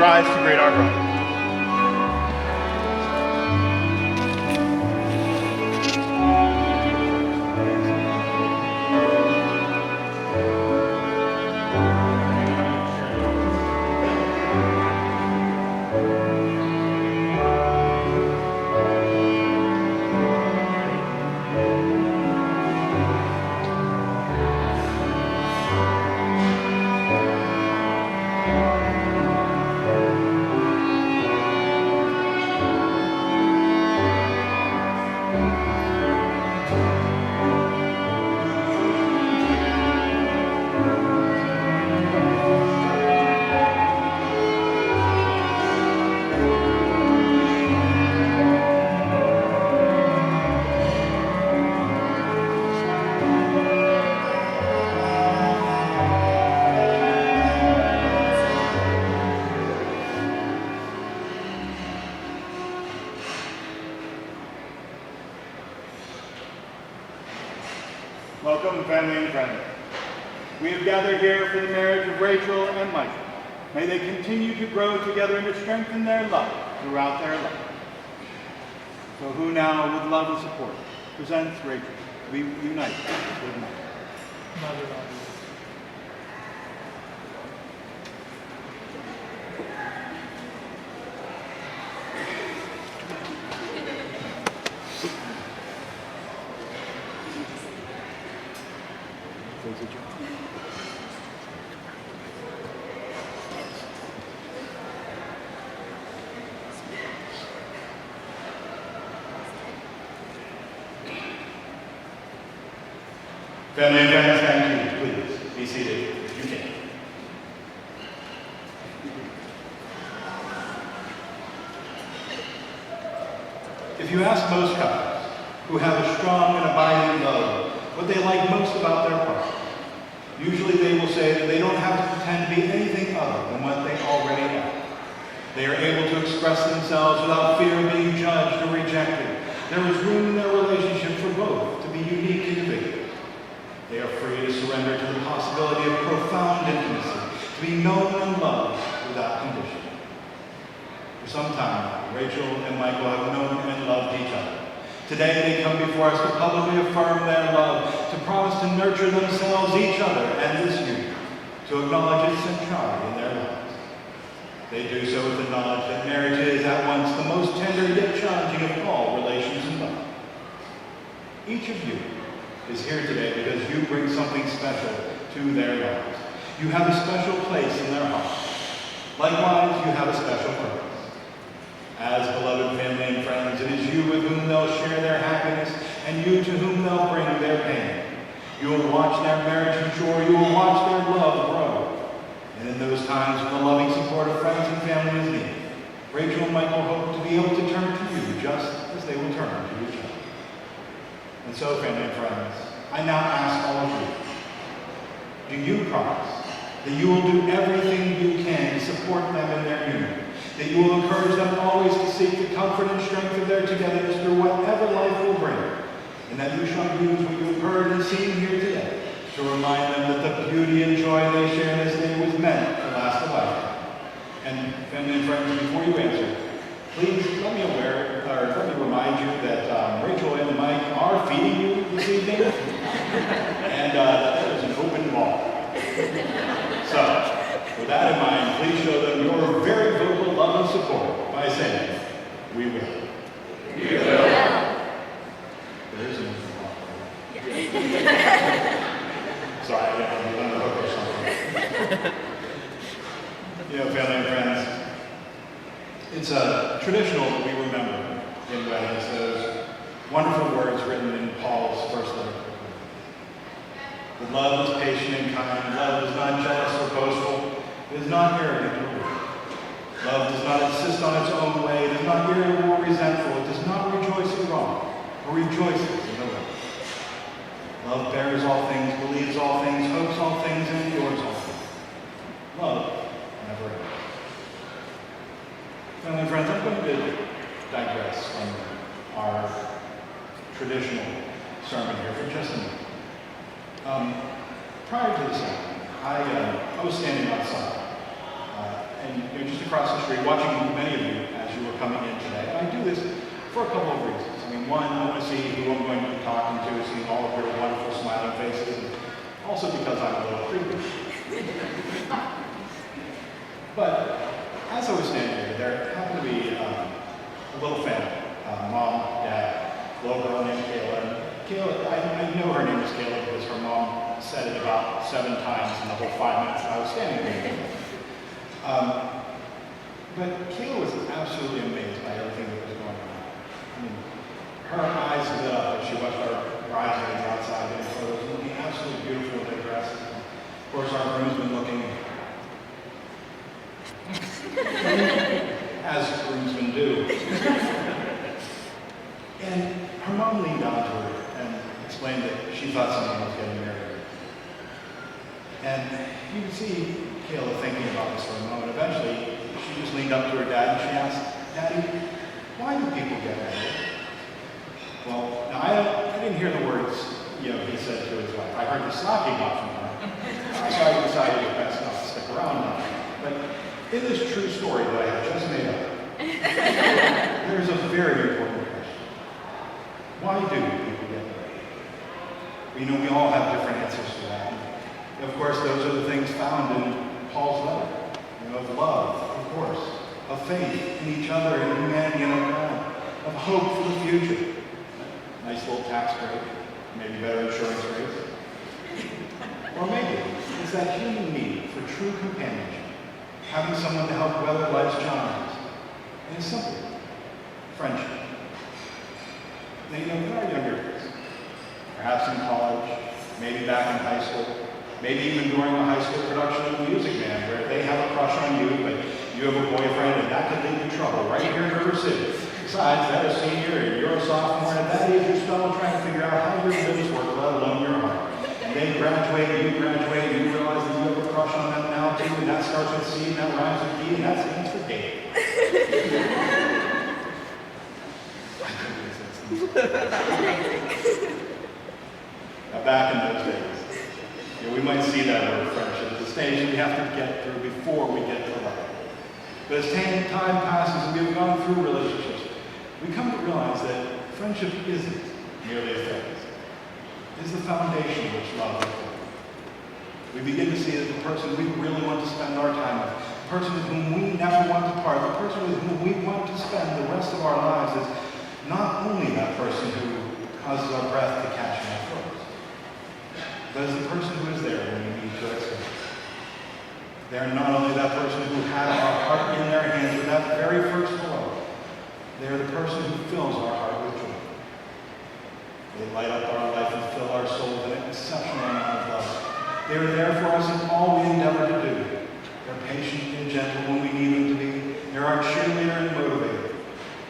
rise to greet our brother. Welcome, family and friends. We have gathered here for the marriage of Rachel and Michael. May they continue to grow together and to strengthen their love throughout their life. So who now, with love and support, presents Rachel to be united with Michael? Family and friends, thank you. Please be seated if you can. If you ask most couples who have a strong and abiding love what they like most about their partner, usually they will say that they don't have to pretend to be anything other than what they already are. They are able to express themselves without fear of being judged or rejected. There is room in their relationship for both to be unique individuals. They are free to surrender to the possibility of profound intimacy, to be known and loved without condition. For some time now, Rachel and Michael have known and loved each other. Today they come before us to publicly affirm their love, to promise to nurture themselves, each other, and this union, to acknowledge its centrality in their lives. They do so with the knowledge that marriage is at once the most tender yet challenging of all relations in life. Each of you is here today because you bring something special to their lives. You have a special place in their hearts. Likewise, you have a special purpose. As beloved family and friends, it is you with whom they'll share their happiness and you to whom they'll bring their pain. You will watch their marriage mature. You will watch their love grow. And in those times when the loving support of friends and family is needed, Rachel and Michael hope to be able to turn to you just as they will turn to each other. And so, family and friends, I now ask all of you, do you promise that you will do everything you can to support them in their union, that you will encourage them always to seek the comfort and strength of their togetherness through whatever life will bring, and that you shall use what you have heard and seen here today to remind them that the beauty and joy they share this day was meant to last a lifetime. And family and friends, before you answer, please let me remind you that Rachel and Mike are feeding you this evening, and that there is an open bar. So, with that in mind, please show them your very vocal love and support by saying, "We will." We will. There is an open bar. Sorry, I'm on the hook or something. Family and friends, it's traditional that we remember in weddings those wonderful words written in Paul's first letter. That love is patient and kind. Love is not jealous or boastful. It is not arrogant or rude. Love does not insist on its own way. It is not irritable or resentful. It does not rejoice in wrong or rejoices in the right. Love bears all things, believes all things, hopes all things, and endures all things. Love never ends. Family and friends, I'm going to digress from our traditional sermon here for just a minute. Prior to the sermon, I was standing outside and you're just across the street, watching many of you as you were coming in today. And I do this for a couple of reasons. I mean, one, I want to see who I'm going to be talking to, see all of your wonderful smiling faces, and also because I'm a little creepy. But as I was standing here, there happened to be a little family, mom, dad, little girl named Kayla. And Kayla, I know her name is Kayla because her mom said it about 7 times in the whole 5 minutes that I was standing there. But Kayla was absolutely amazed by everything that was going on. I mean, her eyes lit up as she watched our bridesmaids outside getting photos, looking absolutely beautiful in their dresses. Of course, our groomsmen looking as groomsmen do. And her mom leaned down to her and explained that she thought someone was getting married. And you can see Kayla thinking about this for a moment. Eventually, she just leaned up to her dad and she asked, "Daddy, why do people get married?" Well, now I didn't hear the words, he said to his wife. I heard the slap he got from her. So I decided it best not to stick around now. But in this true story that I have just made up, there's a very important question. Why do people get married? We all have different answers to that. And of course, those are the things found in Paul's letter. Of love, of course, of faith in each other and humanity and our God, of hope for the future. Nice little tax break, maybe better insurance rates. Or maybe it's that human need for true companionship, having someone to help weather life's challenges. And it's simple, friendship. Now, in our younger days, perhaps in college, maybe back in high school, maybe even during a high school production of Music Man, where they have a crush on you, but you have a boyfriend, and that could lead to trouble right here in River City. Besides, they're a senior, and you're a sophomore, and at that age, you're still trying to figure out how your limbs work, let alone your heart. And they graduate, you realize that you have a crush on them now, too, and that starts with C, and that rhymes with D, and that stands for date. Now, back in those days, we might see that word friendship as a stage we have to get through before we get to love. But as time passes and we've gone through relationships, we come to realize that friendship isn't merely a phase. It is the foundation on which love is built. We begin to see that the person we really want to spend our time with, the person with whom we never want to part, the person with whom we want to spend the rest of our lives is not only that person who causes our breath to catch in our throats, but is the person who is there when we need to exhale. They are not only that person who had our heart in their hands with that very first hello, they are the person who fills our heart with joy. They light up our life and fill our soul with an exceptional amount of love. They are there for us in all we endeavor to do. They're patient and gentle when we need them to be. They're our cheerleader and motivator.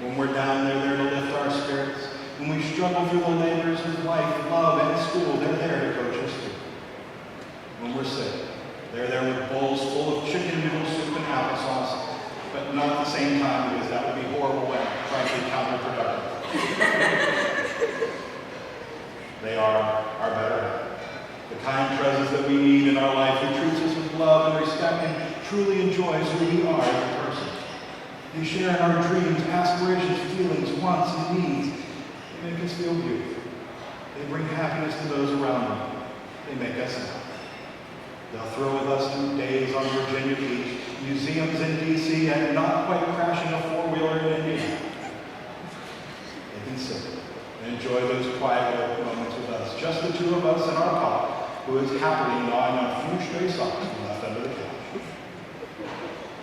When we're down, they're there to lift our spirits. When we struggle through the labors of life, love, and school, they're there to coach us through. When we're sick, they're there with bowls full of chicken noodle soup and applesauce, but not at the same time because that would be horrible and frankly counterproductive. They are our better half, the kind presence that we need in our life, who treats us with love and respect and truly enjoys who we are as a person. They share in our dreams, aspirations, feelings, wants, and needs. They make us feel beautiful. They bring happiness to those around them. They make us happy. They'll thrill with us through days on Virginia Beach, museums in D.C., and not quite crashing a four-wheeler in India. They can sit and enjoy those quiet little moments with us, just the two of us and our pop, who is happily gnawing on a few stray socks we left under the couch.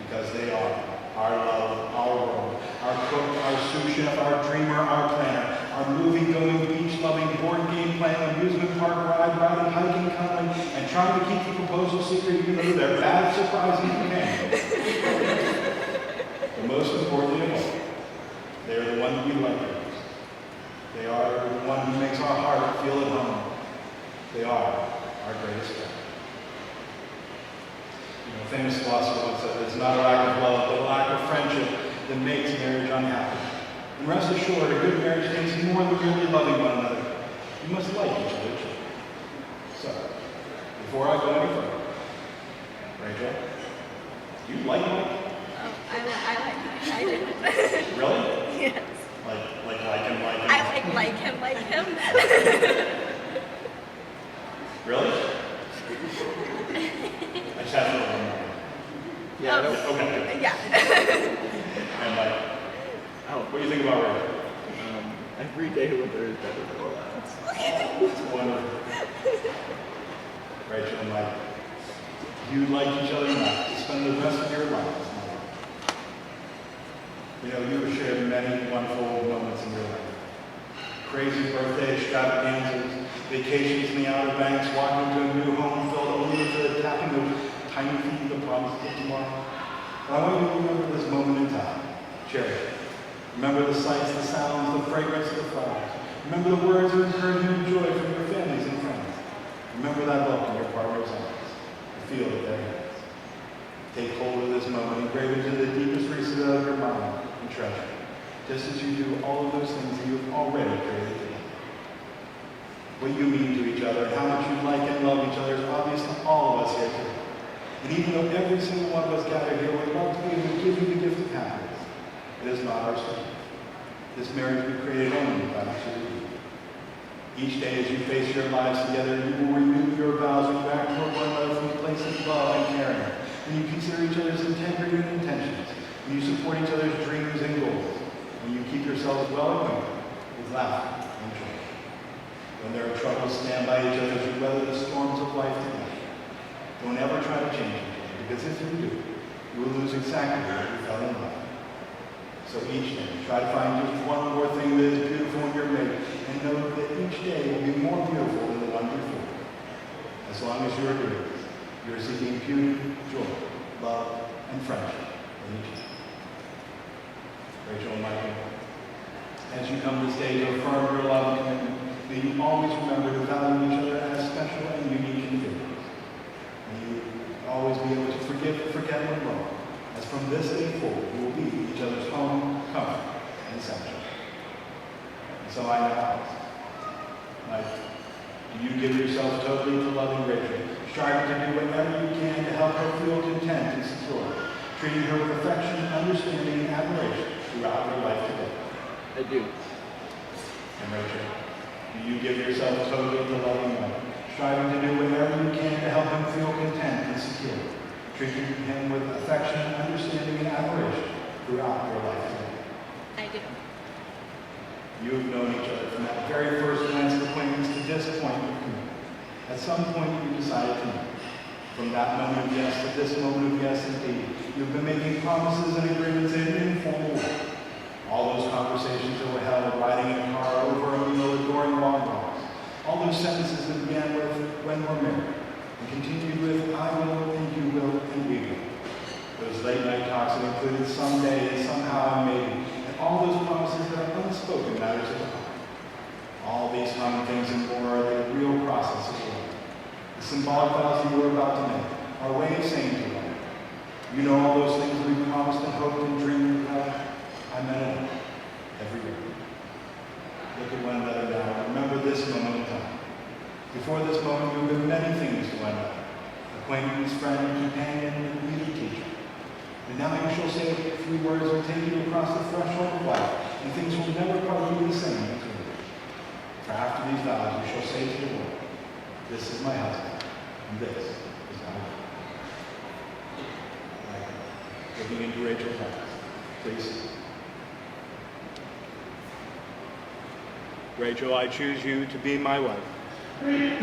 Because they are our love, our world, our cook, our sous chef, our dreamer, our planner, our movie-going, beach-loving, board-game playing, amusement park ride, riding, hiking, cuddling, and trying to keep the proposal secret even though they're bad, surprising companions. But most importantly of all, they are the one we like the most. They are the one who makes our heart feel at home. They are our greatest friend. A famous philosopher once said, it's not a lack of love, but a lack of friendship that makes marriage unhappy. And rest assured, a good marriage takes more than merely loving one another. You must like each other too. So, before I go any further, Rachel, Do you like Mike? Oh, I like him. I do. Really? Yes. Like him, like him? I like him, like him. Really? I just have to know. Yeah, I don't, Okay. Yeah. And what do you think about Rachel? every day with her is better than the last. It's wonderful. Rachel and Mike, you like each other enough to spend the rest of your lives. You know, you have shared many wonderful moments in your life. Crazy birthday extravaganzas, vacations in the Outer Banks, walking to a new home filled only for tapping those tiny feet that promise of tomorrow. But I want you to remember this moment in time. Cherish it. Remember the sights, the sounds, the fragrance of the flowers. Remember the words of encouragement and joy from your families and friends. Remember that look in your partner's eyes. Feel it in their hands. Take hold of this moment, engrave it into the deepest recesses of your mind and treasure it, just as you do all of those things that you have already created together. What you mean to each other and how much you like and love each other is obvious to all of us here today. And even though every single one of us gathered here would love to be able to give you the gift of happiness, it is not our strength. This marriage we created only by each of you. Each day as you face your lives together, you will renew your vows and you act toward one another from a place of love and caring. When you consider each other's integrity and intentions, when you support each other's dreams and goals, when you keep yourselves well acquainted with laughter and joy. When there are troubles, stand by each other as you weather the storms of life together. Don't ever try to change each other, because if you do, you will lose exactly what you fell in love. So each day, try to find just one more thing that is beautiful in your mate, and know that each day will be more beautiful than the one before. As long as you are doing this, you are seeking beauty, joy, love, and friendship in each other. Rachel and Michael, as you come this day to affirm your love and commitment, may you always remember to value each other as special and unique individuals. May you always be able to forgive, forget, and love, as from this day forward you will be each other's home, comfort, and sanctuary. And so I now ask, Mike, do you give yourself totally to loving Rachel, striving to do whatever you can to help her feel content and secure, treating her with affection, understanding, and admiration throughout her life today? I do. And Rachel, do you give yourself totally to loving Mike, striving to do whatever you can to help him feel content and secure, treating him with affection, understanding, and admiration throughout your life today? I do. You have known each other from that very first glance of acquaintance to this point of commitment. At some point you decided to meet. From that moment of yes to this moment of yes indeed, you've been making promises and agreements in an informal way. All those conversations that were held riding in a car over a meal or during long walks. All those sentences that began with, when we're married, and continued with, I will, and you will, and we will. Those late night talks that included someday and somehow and maybe, and all those promises that are unspoken matters of the heart. All these common things and more are the real process of life. The symbolic vows that you are about to make are a way of saying to one another, you know all those things that we promised and hoped and dreamed about. I meant it every year. Look at one another now. Remember this moment in time. Before this moment, you have been many things to one another. Acquaintance, friend, companion, and leader, teacher. And now you shall say a few words will take you across the threshold of life, and things will never probably be the same between you. For after these vows, you shall say to the Lord, this is my husband, and this is my wife. Looking into Rachel's eyes, please. Rachel, I choose you to be my wife. Rachel, I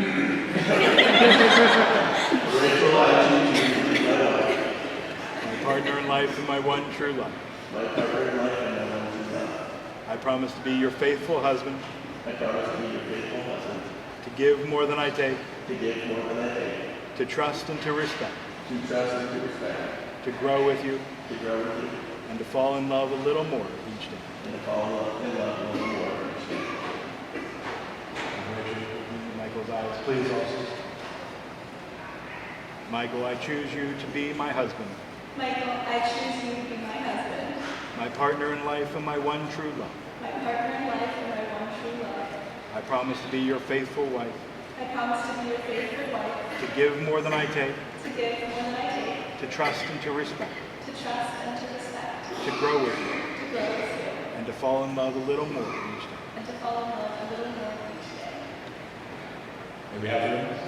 choose you to be my wife. My partner in life and my one true love. My partner in life and my one true love. I promise to be your faithful husband. I promise to be your faithful husband. To give more than I take. To give more than I take. To trust and to respect. To trust and to respect. To grow with you. To grow with you. And to fall in love a little more each day. And to fall in love a little more each day. Michael's eyes, please also. Michael, I choose you to be my husband. Michael, I choose you to be my husband. My partner in life and my one true love. My partner in life and my one true love. I promise to be your faithful wife. I promise to be your faithful wife. To give more than I take. To give more than I take. to trust and to respect, to trust and to respect, to grow with you, to grow with you, and to fall in love a little more each day. and to fall in love a little more each day. May we have the rings?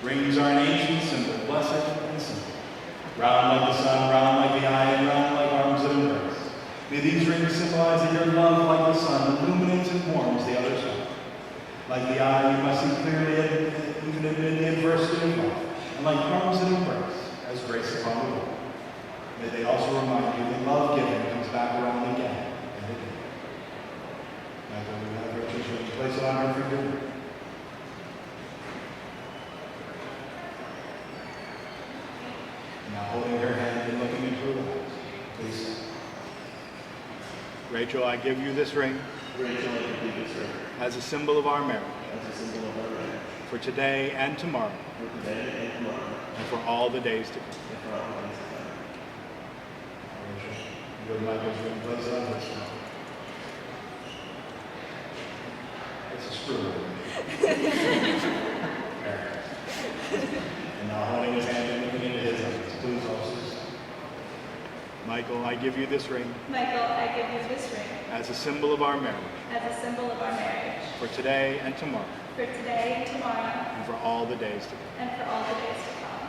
Rings are an ancient symbol, blessed and simple. Round like the sun, round like the eye, and round like arms that embrace. May these rings symbolize that your love, like the sun, illuminates and warms the other side. Like the eye, you must see clearly even in the adversity of life, and like arms that embrace, as grace upon the world. May they also remind you that love giving comes back around again and again. Michael, we have Rachel's ring. Place it on her finger. Now holding her hand and looking into her eyes, please. Rachel, I give you this ring Rachel, I give you this ring as a symbol of our marriage, as a symbol of our marriage, for today and tomorrow, for today and tomorrow, and for all the days to come. and for all days to come. Rachel, you have Michael's ring. Place it on her finger. It's a screw. There. And now holding his hand and looking into his eyes, please officers. Michael, I give you this ring Michael, I give you this ring as a symbol of our marriage, as a symbol of our marriage, for today and tomorrow, for today and tomorrow, and for all the days to come. and for all the days to come.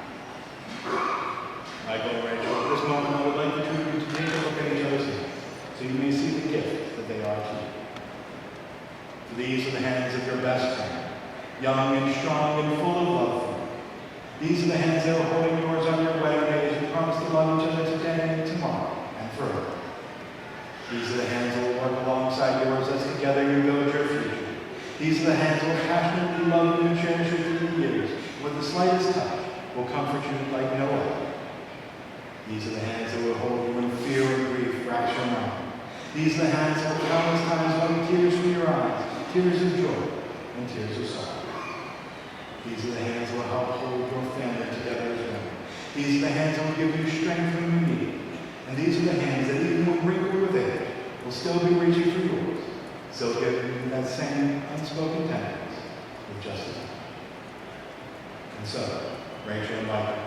Michael and Rachel, at this moment I would like you to take a look at each other's hands, so you may see the gift that they are to you. For these are the hands of your best friend, young and strong and full of love for you. These are the hands that are holding yours on your wedding day as you promise to love each other today and tomorrow and forever. These are the hands that will work alongside yours as together you build your future. These are the hands that will passionately love you and cherish you through the years. With the slightest touch will comfort you like no other. These are the hands that will hold you when fear and grief rack your mind. These are the hands that will countless times wipe tears from your eyes, tears of joy and tears of sorrow. These are the hands that will help hold your family together as well. These are the hands that will give you strength when you need it. And these are the hands that even when wrinkled with age will still be reaching for yours, still giving you that same unspoken tenderness with just as much. And so, Rachel and Michael,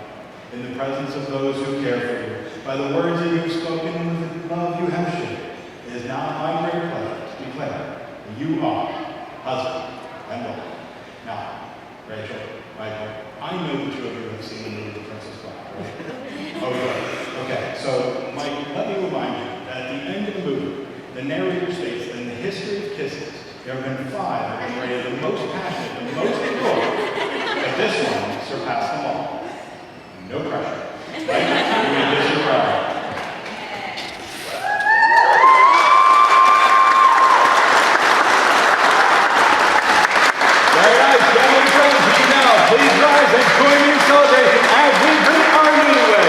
in the presence of those who care for you, by the words that you have spoken and with the love you have shared, it is now my great pleasure to declare that you are husband and wife. Now, Rachel, Michael, I know the two of you have seen the movie The Princess Bride, right? Oh, good. Okay, so, Mike, let me remind you that at the end of the movie, the narrator states that in the history of kisses, there have been 5 that have been rated the most passionate, the most enjoyable, but this one surpassed them all. No pressure. Right? You may kiss your bride. Very nice, gentlemen and friends. Now, please rise and join me in celebration as we greet our newlyweds.